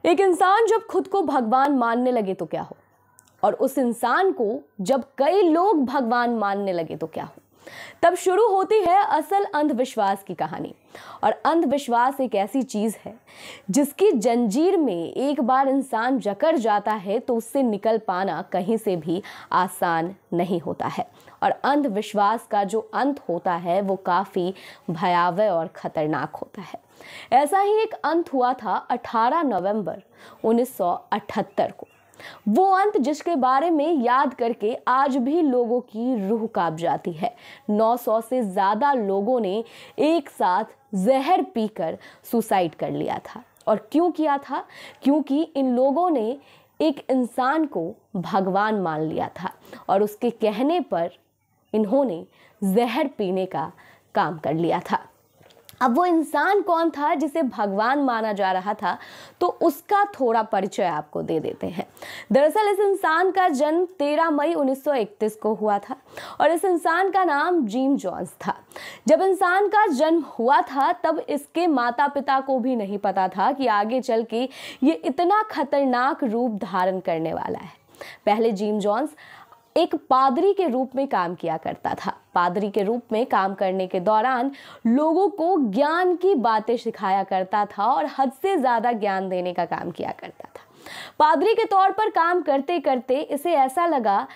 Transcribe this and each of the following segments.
एक इंसान जब खुद को भगवान मानने लगे तो क्या हो, और उस इंसान को जब कई लोग भगवान मानने लगे तो क्या हो। तब शुरू होती है असल अंधविश्वास की कहानी। और अंधविश्वास एक ऐसी चीज है जिसकी जंजीर में एक बार इंसान जकड़ जाता है तो उससे निकल पाना कहीं से भी आसान नहीं होता है। और अंधविश्वास का जो अंत होता है वो काफी भयावह और खतरनाक होता है। ऐसा ही एक अंत हुआ था 18 नवंबर 1978 को। वो अंत जिसके बारे में याद करके आज भी लोगों की रूह कांप जाती है। 900 से ज्यादा लोगों ने एक साथ जहर पीकर सुसाइड कर लिया था। और क्यों किया था? क्योंकि इन लोगों ने एक इंसान को भगवान मान लिया था और उसके कहने पर इन्होंने जहर पीने का काम कर लिया था। अब वो इंसान कौन था जिसे भगवान माना जा रहा था, तो उसका थोड़ा परिचय आपको दे देते हैं। दरअसल इस इंसान का जन्म 13 मई 1931 को हुआ था और इस इंसान का नाम जिम जोन्स था। जब इंसान का जन्म हुआ था तब इसके माता पिता को भी नहीं पता था कि आगे चल के ये इतना खतरनाक रूप धारण करने वाला है। पहले जिम जोन्स एक पादरी के रूप में काम किया करता था। पादरी के रूप में काम करने के दौरान लोगों को ज्ञान की बातें सिखाया करता था और हद से ज्यादा ज्ञान देने का काम किया करता था। पादरी के तौर पर काम करते करते इसे ऐसा लगा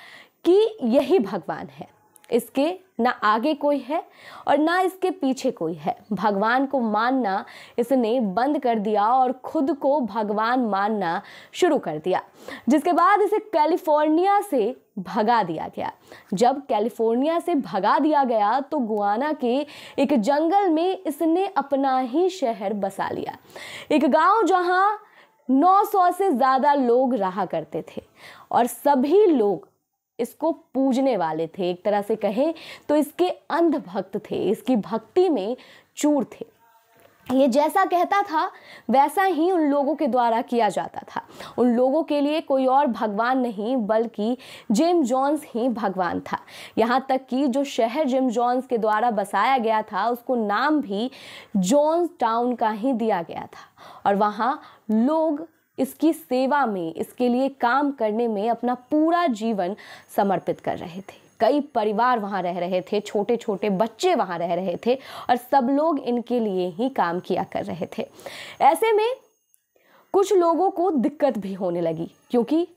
कि यही भगवान है, इसके ना आगे कोई है और ना इसके पीछे कोई है। भगवान को मानना इसने बंद कर दिया और खुद को भगवान मानना शुरू कर दिया, जिसके बाद इसे कैलिफोर्निया से भगा दिया गया। जब कैलिफोर्निया से भगा दिया गया तो गुआना के एक जंगल में इसने अपना ही शहर बसा लिया, एक गांव जहां 900 से ज्यादा लोग रहा करते थे और सभी लोग इसको पूजने वाले थे। एक तरह से कहें तो इसके अंध भक्त थे, इसकी भक्ति में चूर थे। ये जैसा कहता था वैसा ही उन लोगों के द्वारा किया जाता था। उन लोगों के लिए कोई और भगवान नहीं बल्कि जिम जोन्स ही भगवान था। यहाँ तक कि जो शहर जिम जोन्स के द्वारा बसाया गया था उसको नाम भी जोन्स टाउन का ही दिया गया था। और वहाँ लोग इसकी सेवा में, इसके लिए काम करने में अपना पूरा जीवन समर्पित कर रहे थे। कई परिवार वहां रह रहे थे, छोटे छोटे बच्चे वहां रह रहे थे और सब लोग इनके लिए ही काम किया कर रहे थे। ऐसे में कुछ लोगों को दिक्कत भी होने लगी क्योंकि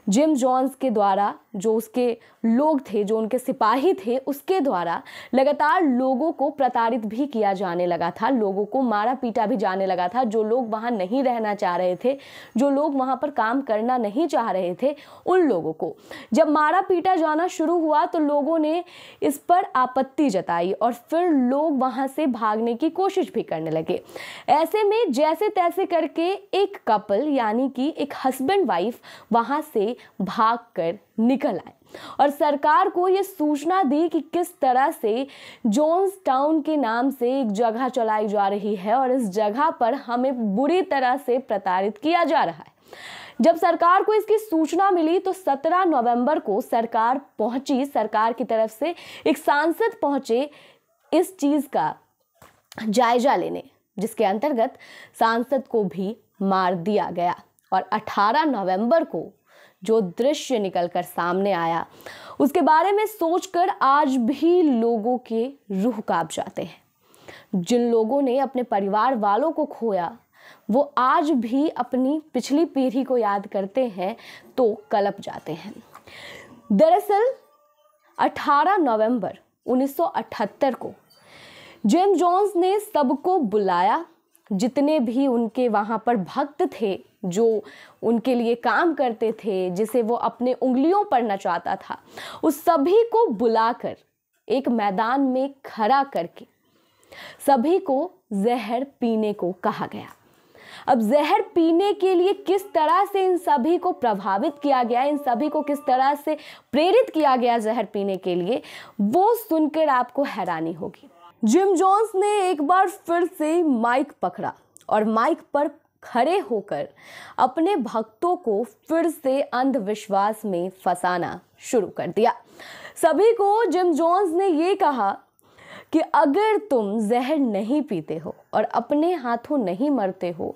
जिम जोन्स के द्वारा जो उसके लोग थे, जो उनके सिपाही थे, उसके द्वारा लगातार लोगों को प्रताड़ित भी किया जाने लगा था, लोगों को मारा पीटा भी जाने लगा था। जो लोग वहां नहीं रहना चाह रहे थे, जो लोग वहां पर काम करना नहीं चाह रहे थे, उन लोगों को जब मारा पीटा जाना शुरू हुआ तो लोगों ने इस पर आपत्ति जताई और फिर लोग वहां से भागने की कोशिश भी करने लगे। ऐसे में जैसे तैसे करके एक कपल यानी कि एक हस्बैंड वाइफ वहां से भागकर निकल आए और सरकार को यह सूचना दी कि किस तरह से जोन्स टाउन के नाम से एक जगह चलाई जा रही है और इस जगह पर हमें बुरी तरह से प्रताड़ित किया जा रहा है। जब सरकार को इसकी सूचना मिली तो 17 नवंबर को सरकार पहुंची, सरकार की तरफ से एक सांसद पहुंचे इस चीज का जायजा लेने, जिसके अंतर्गत सांसद को भी मार दिया गया। और 18 नवंबर को जो दृश्य निकलकर सामने आया उसके बारे में सोचकर आज भी लोगों के रूह कांप जाते हैं। जिन लोगों ने अपने परिवार वालों को खोया वो आज भी अपनी पिछली पीढ़ी को याद करते हैं तो कलप जाते हैं। दरअसल 18 नवंबर 1978 को जिम जोन्स ने सबको बुलाया, जितने भी उनके वहां पर भक्त थे, जो उनके लिए काम करते थे, जिसे वो अपने उंगलियों पर नचाता था, उस सभी को बुलाकर एक मैदान में खड़ा करके सभी को जहर पीने को कहा गया। अब जहर पीने के लिए किस तरह से इन सभी को प्रभावित किया गया, इन सभी को किस तरह से प्रेरित किया गया जहर पीने के लिए, वो सुनकर आपको हैरानी होगी। जिम जोन्स ने एक बार फिर से माइक पकड़ा और माइक पर खड़े होकर अपने भक्तों को फिर से अंधविश्वास में फंसाना शुरू कर दिया। सभी को जिम जोन्स ने ये कहा कि अगर तुम जहर नहीं पीते हो और अपने हाथों नहीं मरते हो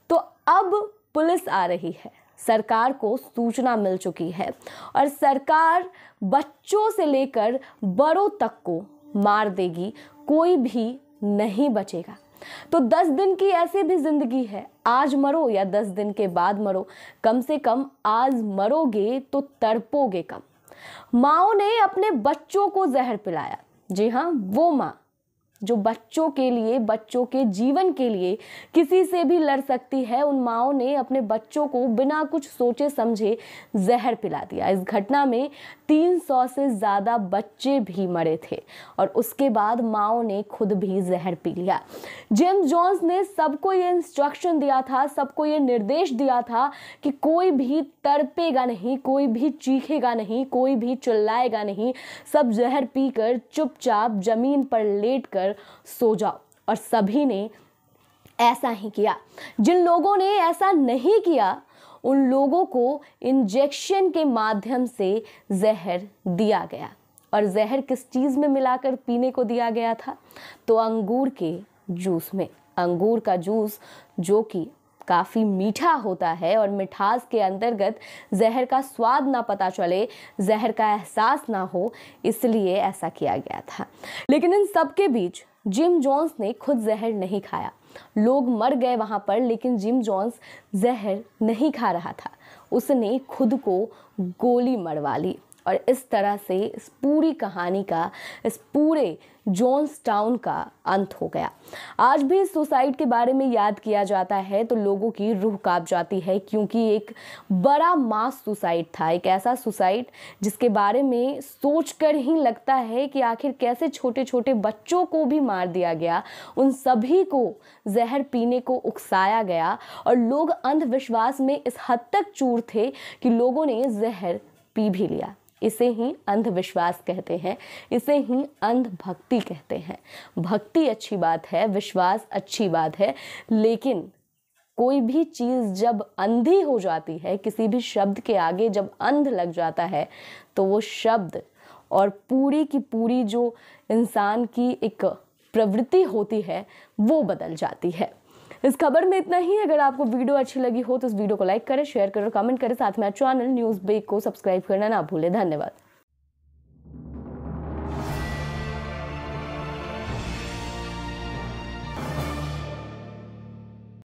तो अब पुलिस आ रही है, सरकार को सूचना मिल चुकी है और सरकार बच्चों से लेकर बड़ों तक को मार देगी, कोई भी नहीं बचेगा। तो 10 दिन की ऐसी भी जिंदगी है, आज मरो या 10 दिन के बाद मरो, कम से कम आज मरोगे तो तड़पोगे कम। माओ ने अपने बच्चों को जहर पिलाया। जी हाँ, वो माँ जो बच्चों के लिए, बच्चों के जीवन के लिए किसी से भी लड़ सकती है, उन माओ ने अपने बच्चों को बिना कुछ सोचे समझे जहर पिला दिया। इस घटना में 300 से ज़्यादा बच्चे भी मरे थे और उसके बाद माओ ने खुद भी जहर पी लिया। जेम्स जोन्स ने सबको ये इंस्ट्रक्शन दिया था, सबको ये निर्देश दिया था कि कोई भी तड़पेगा नहीं, कोई भी चीखेगा नहीं, कोई भी चिल्लाएगा नहीं, सब जहर पीकर चुपचाप जमीन पर लेटकर सो जाओ। और सभी ने ऐसा ही किया। जिन लोगों ने ऐसा नहीं किया उन लोगों को इंजेक्शन के माध्यम से जहर दिया गया। और जहर किस चीज में मिलाकर पीने को दिया गया था? तो अंगूर के जूस में। अंगूर का जूस जो कि काफ़ी मीठा होता है और मिठास के अंतर्गत जहर का स्वाद ना पता चले, जहर का एहसास ना हो, इसलिए ऐसा किया गया था। लेकिन इन सब के बीच जिम जोन्स ने खुद जहर नहीं खाया। लोग मर गए वहाँ पर, लेकिन जिम जोन्स जहर नहीं खा रहा था। उसने खुद को गोली मरवा ली और इस तरह से इस पूरी कहानी का, इस पूरे जोन्स टाउन का अंत हो गया। आज भी सुसाइड के बारे में याद किया जाता है तो लोगों की रूह कांप जाती है, क्योंकि एक बड़ा मास सुसाइड था, एक ऐसा सुसाइड जिसके बारे में सोचकर ही लगता है कि आखिर कैसे छोटे छोटे बच्चों को भी मार दिया गया, उन सभी को जहर पीने को उकसाया गया और लोग अंधविश्वास में इस हद तक चूर थे कि लोगों ने जहर पी भी लिया। इसे ही अंधविश्वास कहते हैं, इसे ही अंधभक्ति कहते हैं। भक्ति अच्छी बात है, विश्वास अच्छी बात है, लेकिन कोई भी चीज़ जब अंधी हो जाती है, किसी भी शब्द के आगे जब अंध लग जाता है, तो वो शब्द और पूरी की पूरी जो इंसान की एक प्रवृत्ति होती है वो बदल जाती है। इस खबर में इतना ही। अगर आपको वीडियो अच्छी लगी हो तो इस वीडियो को लाइक करें, शेयर करें, कमेंट करें। साथ में चैनल न्यूज़ ब्रेक को सब्सक्राइब करना ना भूलें। धन्यवाद।